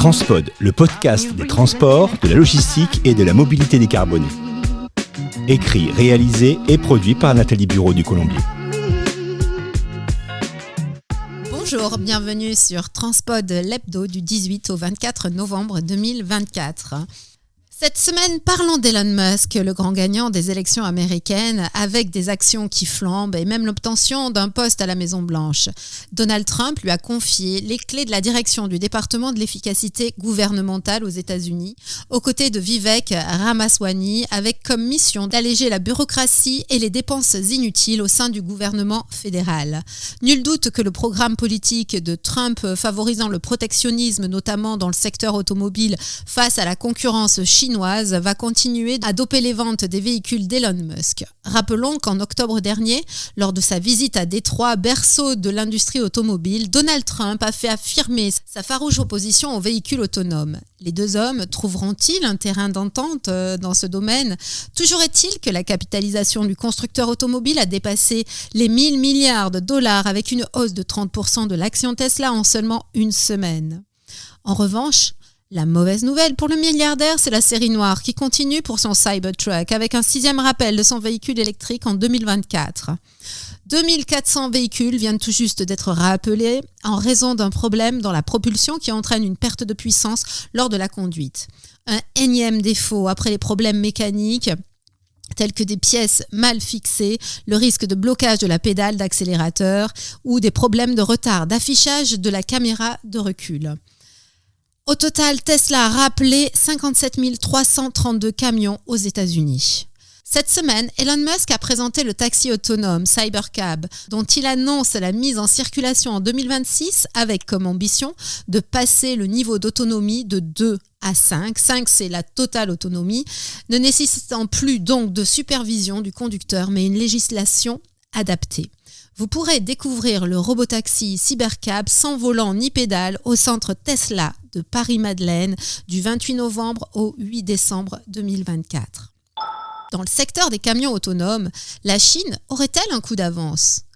Transpod, le podcast des transports, de la logistique et de la mobilité décarbonée. Écrit, réalisé et produit par Nathalie Bureau du Colombier. Bonjour, bienvenue sur Transpod, l'hebdo du 18 au 24 novembre 2024. Cette semaine, parlons d'Elon Musk, le grand gagnant des élections américaines, avec des actions qui flambent et même l'obtention d'un poste à la Maison-Blanche. Donald Trump lui a confié les clés de la direction du département de l'efficacité gouvernementale aux États-Unis, aux côtés de Vivek Ramaswamy, avec comme mission d'alléger la bureaucratie et les dépenses inutiles au sein du gouvernement fédéral. Nul doute que le programme politique de Trump favorisant le protectionnisme, notamment dans le secteur automobile, face à la concurrence chinoise, va continuer à doper les ventes des véhicules d'Elon Musk. Rappelons qu'en octobre dernier, lors de sa visite à Détroit, berceau de l'industrie automobile, Donald Trump a fait affirmer sa farouche opposition aux véhicules autonomes. Les deux hommes trouveront-ils un terrain d'entente dans ce domaine ? Toujours est-il que la capitalisation du constructeur automobile a dépassé les 1000 milliards de dollars avec une hausse de 30% de l'action Tesla en seulement une semaine. En revanche, la mauvaise nouvelle pour le milliardaire, c'est la série noire qui continue pour son Cybertruck avec un 6e rappel de son véhicule électrique en 2024. 2400 véhicules viennent tout juste d'être rappelés en raison d'un problème dans la propulsion qui entraîne une perte de puissance lors de la conduite. Un énième défaut après les problèmes mécaniques tels que des pièces mal fixées, le risque de blocage de la pédale d'accélérateur ou des problèmes de retard d'affichage de la caméra de recul. Au total, Tesla a rappelé 57 332 camions aux États-Unis. Cette semaine, Elon Musk a présenté le taxi autonome Cybercab, dont il annonce la mise en circulation en 2026 avec comme ambition de passer le niveau d'autonomie de 2 à 5. 5, c'est la totale autonomie, ne nécessitant plus donc de supervision du conducteur, mais une législation adaptée. Vous pourrez découvrir le robotaxi Cybercab sans volant ni pédale au centre Tesla de Paris-Madeleine du 28 novembre au 8 décembre 2024. Dans le secteur des camions autonomes, la Chine aurait-elle un coup d'avance ?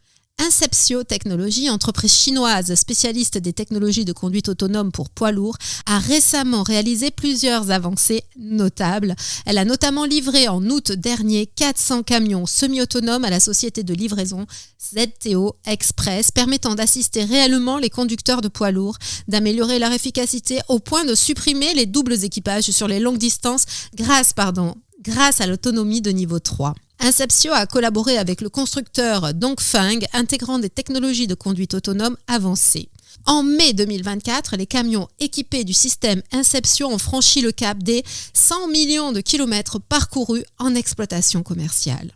Inceptio Technologies, entreprise chinoise spécialiste des technologies de conduite autonome pour poids lourds, a récemment réalisé plusieurs avancées notables. Elle a notamment livré en août dernier 400 camions semi-autonomes à la société de livraison ZTO Express, permettant d'assister réellement les conducteurs de poids lourds, d'améliorer leur efficacité au point de supprimer les doubles équipages sur les longues distances grâce à l'autonomie de niveau 3. Inceptio a collaboré avec le constructeur Dongfeng, intégrant des technologies de conduite autonome avancées. En mai 2024, les camions équipés du système Inceptio ont franchi le cap des 100 millions de kilomètres parcourus en exploitation commerciale.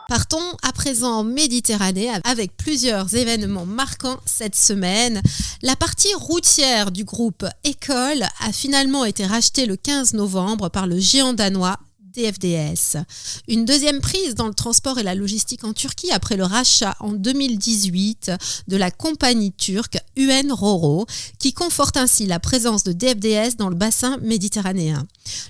Partons à présent en Méditerranée avec plusieurs événements marquants cette semaine. La partie routière du groupe Ekol a finalement été rachetée le 15 novembre par le géant danois DFDS. Une deuxième prise dans le transport et la logistique en Turquie après le rachat en 2018 de la compagnie turque UN Ro-Ro, qui conforte ainsi la présence de DFDS dans le bassin méditerranéen.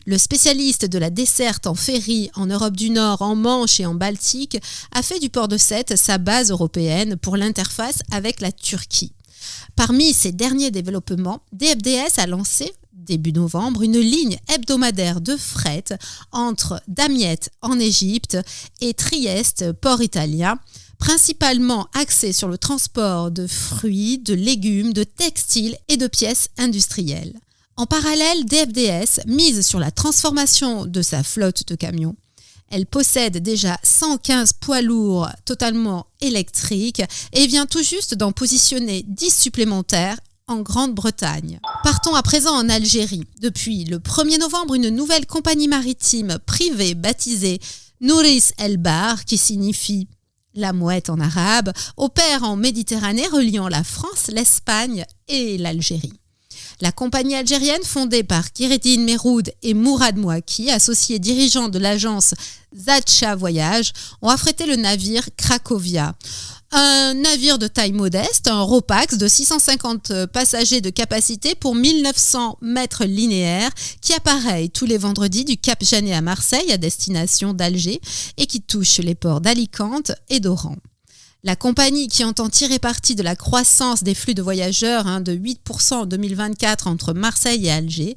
Le spécialiste de la desserte en ferry en Europe du Nord, en Manche et en Baltique a fait du port de Sète sa base européenne pour l'interface avec la Turquie. Parmi ces derniers développements, DFDS a lancé début novembre, une ligne hebdomadaire de fret entre Damiette en Égypte et Trieste, port italien, principalement axée sur le transport de fruits, de légumes, de textiles et de pièces industrielles. En parallèle, DFDS mise sur la transformation de sa flotte de camions. Elle possède déjà 115 poids lourds totalement électriques et vient tout juste d'en positionner 10 supplémentaires en Grande-Bretagne. Partons à présent en Algérie. Depuis le 1er novembre, une nouvelle compagnie maritime privée baptisée Nouris El Bar, qui signifie la mouette en arabe, opère en Méditerranée reliant la France, l'Espagne et l'Algérie. La compagnie algérienne, fondée par Kheireddine Meroud et Mourad Mouaki, associés dirigeants de l'agence Zatcha Voyage, ont affrété le navire Cracovia. Un navire de taille modeste, un Ro-Pax de 650 passagers de capacité pour 1900 mètres linéaires qui appareille tous les vendredis du Cap Janet à Marseille à destination d'Alger et qui touche les ports d'Alicante et d'Oran. La compagnie, qui entend tirer parti de la croissance des flux de voyageurs de 8% en 2024 entre Marseille et Alger,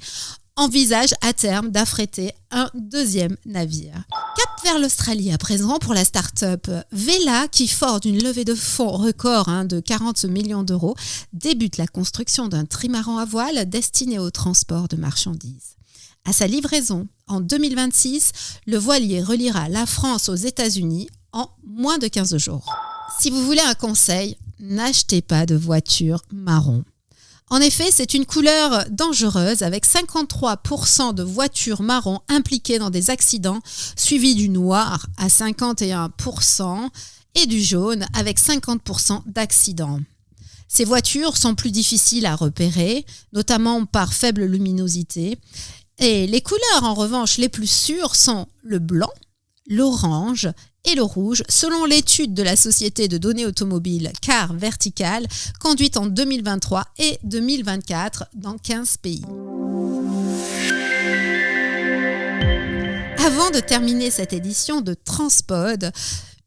envisage à terme d'affréter un deuxième navire. Cap vers l'Australie à présent pour la start-up Vela, qui, fort d'une levée de fonds record de 40 millions d'euros, débute la construction d'un trimaran à voile destiné au transport de marchandises. À sa livraison, en 2026, le voilier reliera la France aux États-Unis en moins de 15 jours. Si vous voulez un conseil, n'achetez pas de voiture marron. En effet, c'est une couleur dangereuse avec 53% de voitures marron impliquées dans des accidents, suivi du noir à 51% et du jaune avec 50% d'accidents. Ces voitures sont plus difficiles à repérer, notamment par faible luminosité. Et les couleurs, en revanche, les plus sûres sont le blanc, l'orange et le rouge, selon l'étude de la société de données automobiles Car Vertical, conduite en 2023 et 2024 dans 15 pays. Avant de terminer cette édition de Transpod,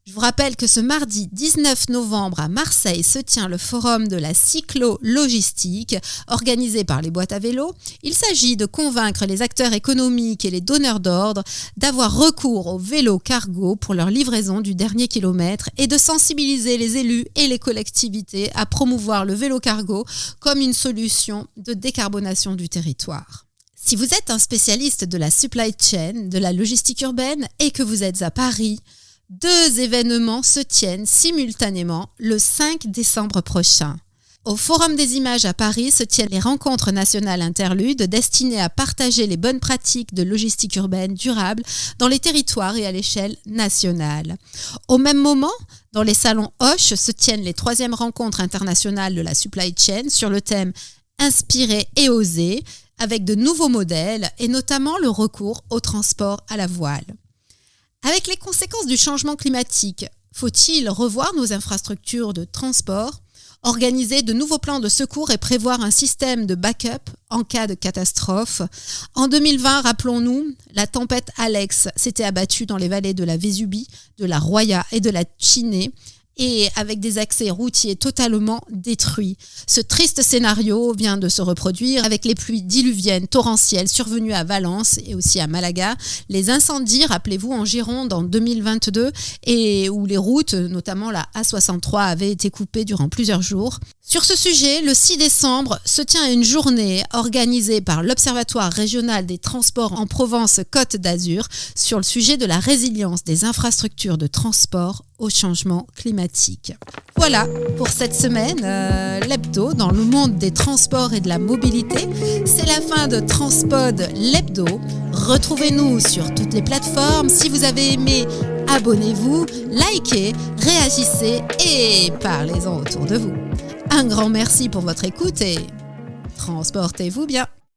je vous rappelle que ce mardi 19 novembre à Marseille se tient le forum de la cyclo-logistique organisé par les boîtes à vélo. Il s'agit de convaincre les acteurs économiques et les donneurs d'ordre d'avoir recours au vélo cargo pour leur livraison du dernier kilomètre et de sensibiliser les élus et les collectivités à promouvoir le vélo cargo comme une solution de décarbonation du territoire. Si vous êtes un spécialiste de la supply chain, de la logistique urbaine et que vous êtes à Paris, 2 événements se tiennent simultanément le 5 décembre prochain. Au Forum des images à Paris se tiennent les rencontres nationales interludes destinées à partager les bonnes pratiques de logistique urbaine durable dans les territoires et à l'échelle nationale. Au même moment, dans les salons Hoche se tiennent les 3e rencontres internationales de la supply chain sur le thème « Inspirer et oser » avec de nouveaux modèles et notamment le recours au transport à la voile. Avec les conséquences du changement climatique, faut-il revoir nos infrastructures de transport, organiser de nouveaux plans de secours et prévoir un système de backup en cas de catastrophe? En 2020, rappelons-nous, la tempête Alex s'était abattue dans les vallées de la Vésubie, de la Roya et de la Chinée, et avec des accès routiers totalement détruits. Ce triste scénario vient de se reproduire avec les pluies diluviennes torrentielles survenues à Valence et aussi à Malaga, les incendies, rappelez-vous, en Gironde en 2022 et où les routes, notamment la A63, avaient été coupées durant plusieurs jours. Sur ce sujet, le 6 décembre se tient une journée organisée par l'Observatoire régional des transports en Provence-Côte d'Azur sur le sujet de la résilience des infrastructures de transport au changement climatique. Voilà pour cette semaine, l'hebdo dans le monde des transports et de la mobilité. C'est la fin de Transpod l'hebdo. Retrouvez-nous sur toutes les plateformes. Si vous avez aimé, abonnez-vous, likez, réagissez et parlez-en autour de vous. Un grand merci pour votre écoute et transportez-vous bien.